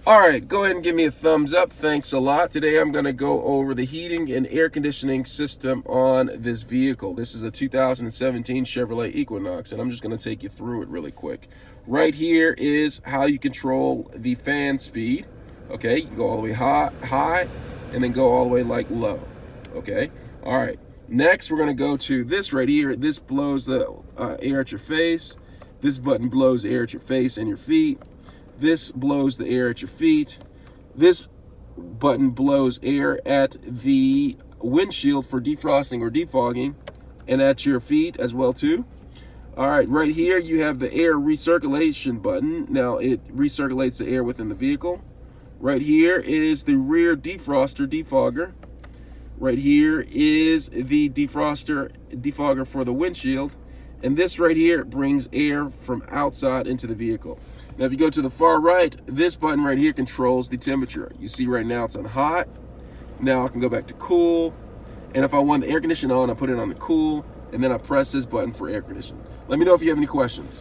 All right, go ahead and give me a thumbs up. Thanks a lot. Today I'm going to go over the heating and air conditioning system on this vehicle. This is a 2017 Chevrolet Equinox, and I'm just going to take you through it really quick. Right here is how you control the fan speed. Okay, you can go all the way high, and then go all the way like low. Okay, all right. Next, we're going to go to this right here. This blows the air at your face. This button blows air at your face and your feet. This blows the air at your feet. This button blows air at the windshield for defrosting or defogging, and at your feet as well too. All right, right here you have the air recirculation button. Now it recirculates the air within the vehicle. Right here is the rear defroster defogger. Right here is the defogger for the windshield. And this right here brings air from outside into the vehicle. Now, if you go to the far right, this button right here controls the temperature. You see right now it's on hot. Now I can go back to cool. And if I want the air conditioner on, I put it on the cool. And then I press this button for air conditioning. Let me know if you have any questions.